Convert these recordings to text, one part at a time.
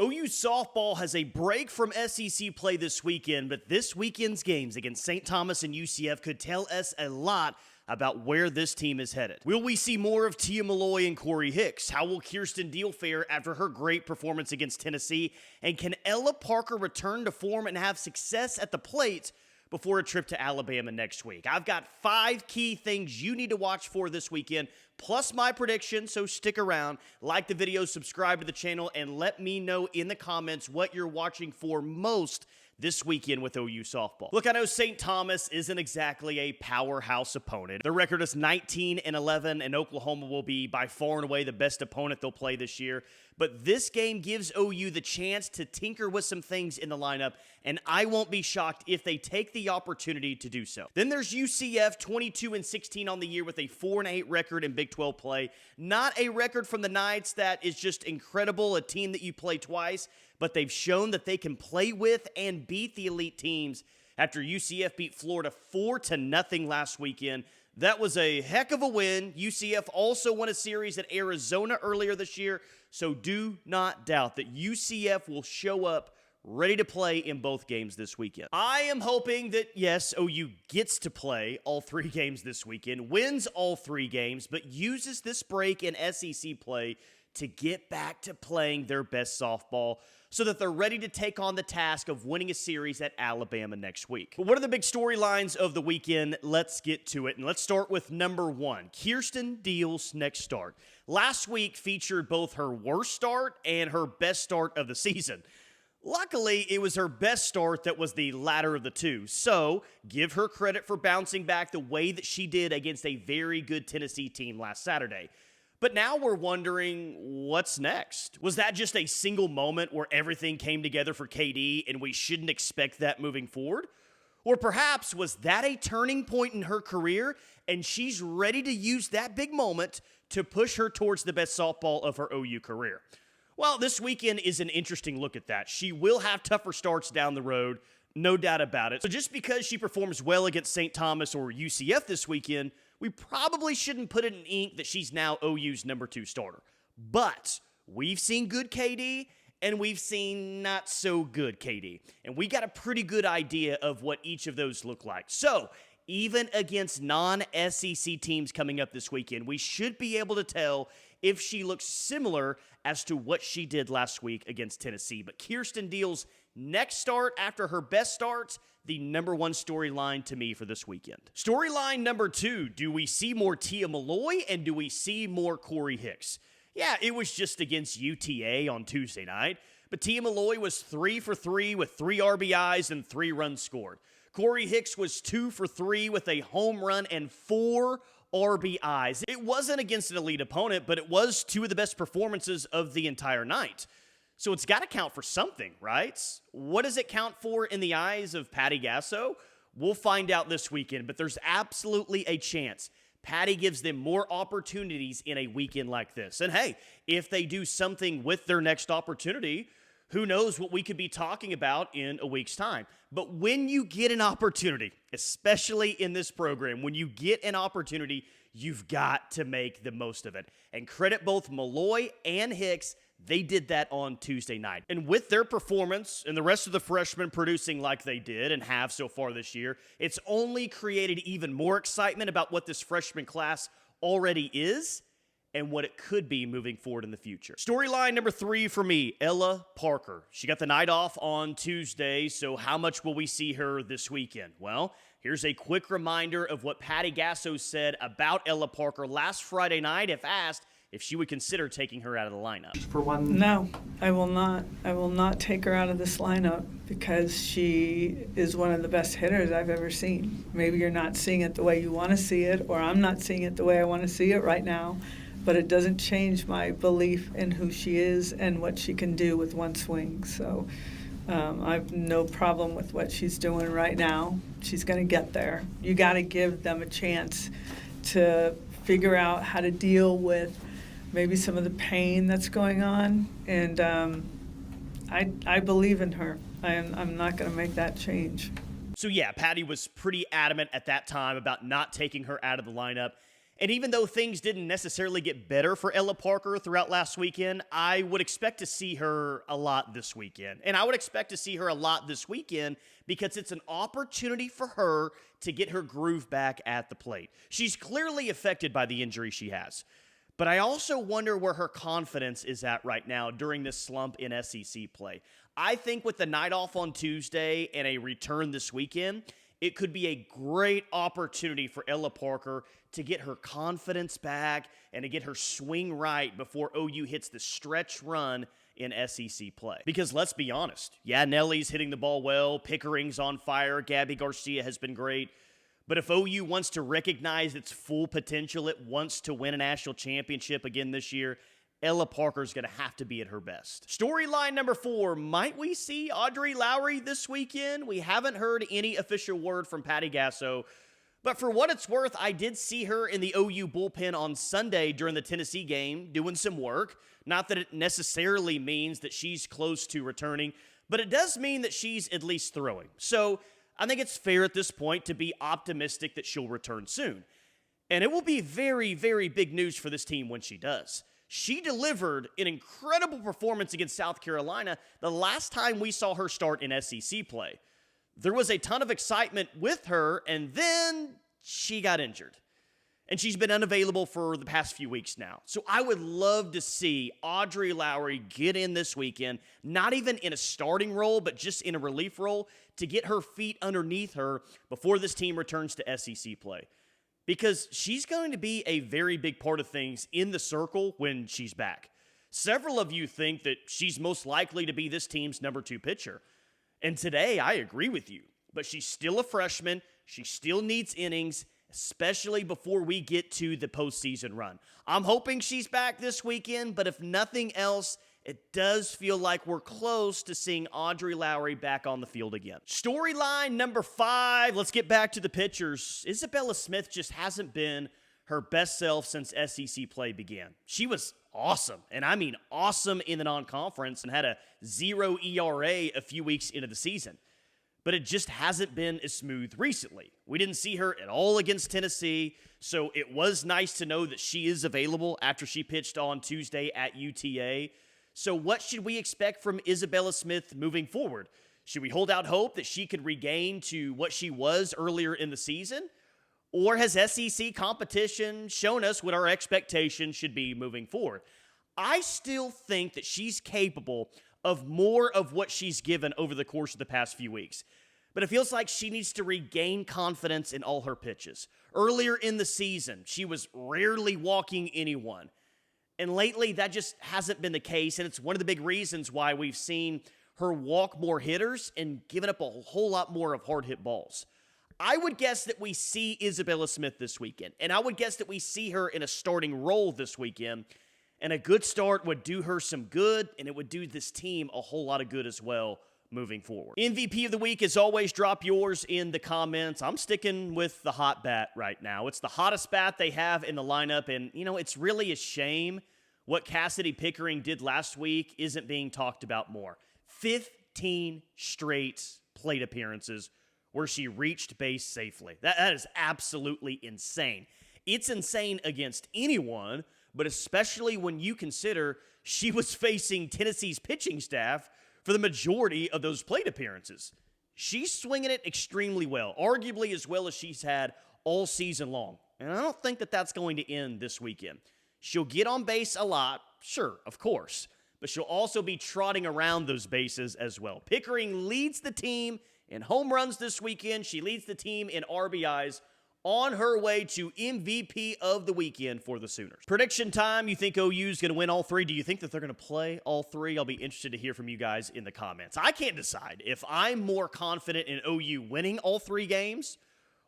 OU softball has a break from SEC play this weekend, but this weekend's games against St. Thomas and UCF could tell us a lot about where this team is headed. Will we see more of Tia Milloy and Corri Hicks? How will Kierston Deal fare after her great performance against Tennessee? And can Ella Parker return to form and have success at the plate before a trip to Alabama next week? I've got 5 key things you need to watch for this weekend, plus my prediction, so stick around. Like the video, subscribe to the channel, and let me know in the comments what you're watching for most this weekend with OU softball. Look, I know St. Thomas isn't exactly a powerhouse opponent. Their record is 19-11, and Oklahoma will be by far and away the best opponent they'll play this year. But this game gives OU the chance to tinker with some things in the lineup, and I won't be shocked if they take the opportunity to do so. Then there's UCF, 22-16 on the year with a 4-8 record in Big 12 play. Not a record from the Knights that is just incredible, a team that you play twice, but they've shown that they can play with and beat the elite teams after UCF beat Florida 4-0 last weekend. That was a heck of a win. UCF also won a series at Arizona earlier this year, so do not doubt that UCF will show up ready to play in both games this weekend. I am hoping that, yes, OU gets to play all 3 games this weekend, wins all 3 games, but uses this break in SEC play to get back to playing their best softball so that they're ready to take on the task of winning a series at Alabama next week. But what are the big storylines of the weekend? Let's get to it, and let's start with number 1, Kierston Deal's next start. Last week featured both her worst start and her best start of the season. Luckily, it was her best start that was the latter of the two, so give her credit for bouncing back the way that she did against a very good Tennessee team last Saturday. But now we're wondering, what's next? Was that just a single moment where everything came together for KD and we shouldn't expect that moving forward? Or perhaps was that a turning point in her career and she's ready to use that big moment to push her towards the best softball of her OU career? Well, this weekend is an interesting look at that. She will have tougher starts down the road, no doubt about it. So just because she performs well against St. Thomas or UCF this weekend, we probably shouldn't put it in ink that she's now OU's number 2 starter. But we've seen good KD, and we've seen not so good KD. And we got a pretty good idea of what each of those look like. So even against non-SEC teams coming up this weekend, we should be able to tell if she looks similar as to what she did last week against Tennessee. But Kierston Deal's next start after her best start, the number 1 storyline to me for this weekend. Storyline number 2, do we see more Tia Milloy and do we see more Corri Hicks? Yeah, it was just against UTA on Tuesday night, but Tia Milloy was 3 for 3 with 3 RBIs and 3 runs scored. Corri Hicks was 2 for 3 with a home run and 4 RBIs. It wasn't against an elite opponent, but it was 2 of the best performances of the entire night. So it's got to count for something, right? What does it count for in the eyes of Patty Gasso? We'll find out this weekend, but there's absolutely a chance Patty gives them more opportunities in a weekend like this. And hey, if they do something with their next opportunity, who knows what we could be talking about in a week's time. But when you get an opportunity, especially in this program, when you get an opportunity, you've got to make the most of it. And credit both Milloy and Hicks. They did that on Tuesday night. And with their performance and the rest of the freshmen producing like they did and have so far this year, it's only created even more excitement about what this freshman class already is and what it could be moving forward in the future. Storyline number 3 for me, Ella Parker. She got the night off on Tuesday, so how much will we see her this weekend? Well, here's a quick reminder of what Patty Gasso said about Ella Parker last Friday night if asked if she would consider taking her out of the lineup. No, I will not. I will not take her out of this lineup because she is one of the best hitters I've ever seen. Maybe you're not seeing it the way you want to see it, or I'm not seeing it the way I want to see it right now, but it doesn't change my belief in who she is and what she can do with one swing. So I have no problem with what she's doing right now. She's going to get there. You got to give them a chance to figure out how to deal with maybe some of the pain that's going on, and I believe in her. I'm not going to make that change. So yeah, Patty was pretty adamant at that time about not taking her out of the lineup. And even though things didn't necessarily get better for Ella Parker throughout last weekend, I would expect to see her a lot this weekend. And I would expect to see her a lot this weekend because it's an opportunity for her to get her groove back at the plate. She's clearly affected by the injury she has. But I also wonder where her confidence is at right now during this slump in SEC play. I think with the night off on Tuesday and a return this weekend, it could be a great opportunity for Ella Parker to get her confidence back and to get her swing right before OU hits the stretch run in SEC play. Because let's be honest, yeah, Nellie's hitting the ball well, Pickering's on fire, Gabby Garcia has been great, but if OU wants to recognize its full potential, it wants to win a national championship again this year, Ella Parker's going to have to be at her best. Storyline number 4, might we see Audrey Lowry this weekend? We haven't heard any official word from Patty Gasso, but for what it's worth, I did see her in the OU bullpen on Sunday during the Tennessee game doing some work. Not that it necessarily means that she's close to returning, but it does mean that she's at least throwing. So I think it's fair at this point to be optimistic that she'll return soon. And it will be very, very big news for this team when she does. She delivered an incredible performance against South Carolina the last time we saw her start in SEC play. There was a ton of excitement with her, and then she got injured. And she's been unavailable for the past few weeks now. So I would love to see Audrey Lowry get in this weekend, not even in a starting role, but just in a relief role, to get her feet underneath her before this team returns to SEC play. Because she's going to be a very big part of things in the circle when she's back. Several of you think that she's most likely to be this team's number 2 pitcher. And today, I agree with you. But she's still a freshman. She still needs innings, especially before we get to the postseason run. I'm hoping she's back this weekend, but if nothing else, it does feel like we're close to seeing Audrey Lowry back on the field again. Storyline number 5, let's get back to the pitchers. Isabella Smith just hasn't been her best self since SEC play began. She was awesome, and I mean awesome in the non-conference, and had a 0 ERA a few weeks into the season. But it just hasn't been as smooth recently. We didn't see her at all against Tennessee, so it was nice to know that she is available after she pitched on Tuesday at UTA. So what should we expect from Isabella Smith moving forward? Should we hold out hope that she could regain to what she was earlier in the season? Or has SEC competition shown us what our expectations should be moving forward? I still think that she's capable of more of what she's given over the course of the past few weeks. But it feels like she needs to regain confidence in all her pitches. Earlier in the season, she was rarely walking anyone. And lately, that just hasn't been the case, and it's one of the big reasons why we've seen her walk more hitters and given up a whole lot more of hard-hit balls. I would guess that we see Isabella Smith this weekend, and I would guess that we see her in a starting role this weekend, and a good start would do her some good, and it would do this team a whole lot of good as well moving forward. MVP of the week, as always, drop yours in the comments. I'm sticking with the hot bat right now. It's the hottest bat they have in the lineup, and, you know, it's really a shame what Kasidi Pickering did last week isn't being talked about more. 15 straight plate appearances where she reached base safely. That is absolutely insane. It's insane against anyone, but especially when you consider she was facing Tennessee's pitching staff for the majority of those plate appearances. She's swinging it extremely well, arguably as well as she's had all season long. And I don't think that that's going to end this weekend. She'll get on base a lot, sure, of course, but she'll also be trotting around those bases as well. Pickering leads the team in home runs this weekend. She leads the team in RBIs, on her way to MVP of the weekend for the Sooners. Prediction time, you think OU's going to win all 3? Do you think that they're going to play all 3? I'll be interested to hear from you guys in the comments. I can't decide if I'm more confident in OU winning all 3 games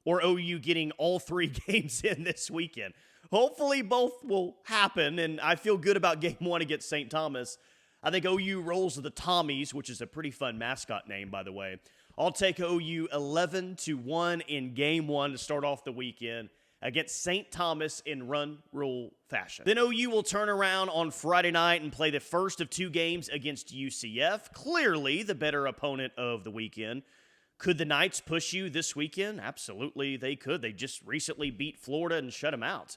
or OU getting all 3 games in this weekend. Hopefully both will happen, and I feel good about Game 1 against St. Thomas. I think OU rolls the Tommies, which is a pretty fun mascot name, by the way. I'll take OU 11-1 in Game 1 to start off the weekend against St. Thomas in run rule fashion. Then OU will turn around on Friday night and play the first of 2 games against UCF, clearly the better opponent of the weekend. Could the Knights push you this weekend? Absolutely, they could. They just recently beat Florida and shut them out.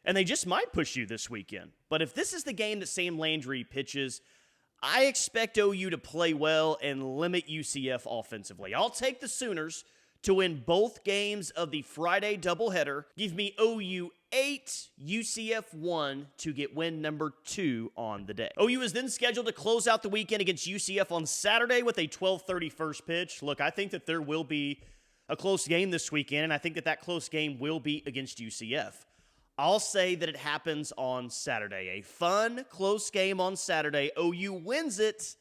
and they just might push you this weekend. But if this is the game that Sam Landry pitches, I expect OU to play well and limit UCF offensively. I'll take the Sooners to win both games of the Friday doubleheader. Give me OU 8, UCF 1 to get win number 2 on the day. OU is then scheduled to close out the weekend against UCF on Saturday with a 12:30 first pitch. Look, I think that there will be a close game this weekend, and I think that that close game will be against UCF. I'll say that it happens on Saturday. A fun, close game on Saturday. OU wins it,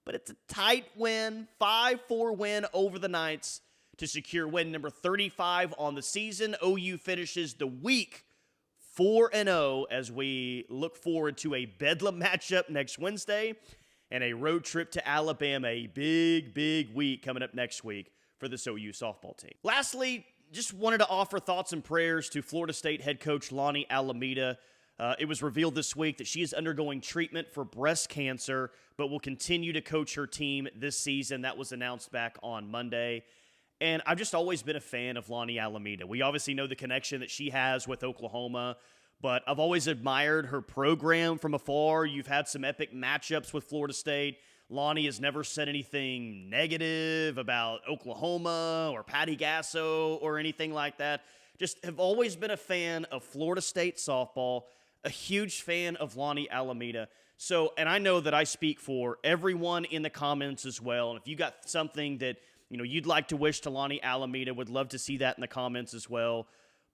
but it's a tight win, 5-4 win over the Knights to secure win number 35 on the season. OU finishes the week 4-0 as we look forward to a Bedlam matchup next Wednesday and a road trip to Alabama. A big, big week coming up next week for this OU softball team. Lastly, just wanted to offer thoughts and prayers to Florida State head coach Lonni Alameda. It was revealed this week that she is undergoing treatment for breast cancer, but will continue to coach her team this season. That was announced back on Monday. And I've just always been a fan of Lonni Alameda. We obviously know the connection that she has with Oklahoma, but I've always admired her program from afar. You've had some epic matchups with Florida State. Lonni has never said anything negative about Oklahoma or Patty Gasso or anything like that. Just have always been a fan of Florida State softball, a huge fan of Lonni Alameda. So, and I know that I speak for everyone in the comments as well. And if you got something that you'd like to wish to Lonni Alameda, would love to see that in the comments as well.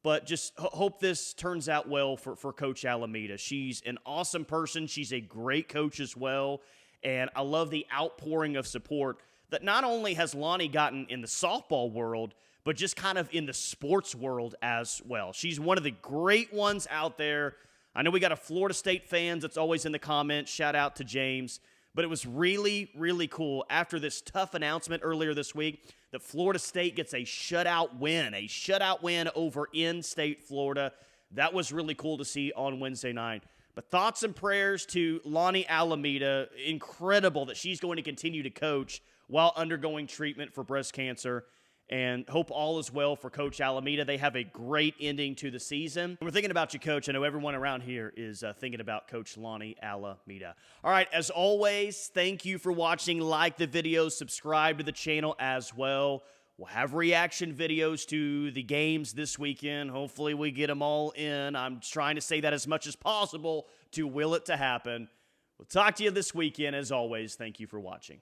But just hope this turns out well for Coach Alameda. She's an awesome person. She's a great coach as well. And I love the outpouring of support that not only has Lonni gotten in the softball world, but just kind of in the sports world as well. She's one of the great ones out there. I know we got a Florida State fans that's always in the comments. Shout out to James. But it was really, really cool after this tough announcement earlier this week that Florida State gets a shutout win over in-state Florida. That was really cool to see on Wednesday night. But thoughts and prayers to Lonni Alameda. Incredible that she's going to continue to coach while undergoing treatment for breast cancer. And hope all is well for Coach Alameda. They have a great ending to the season. We're thinking about you, Coach. I know everyone around here is thinking about Coach Lonni Alameda. All right, as always, thank you for watching. Like the video, subscribe to the channel as well. We'll have reaction videos to the games this weekend. Hopefully we get them all in. I'm trying to say that as much as possible to will it to happen. We'll talk to you this weekend. As always, thank you for watching.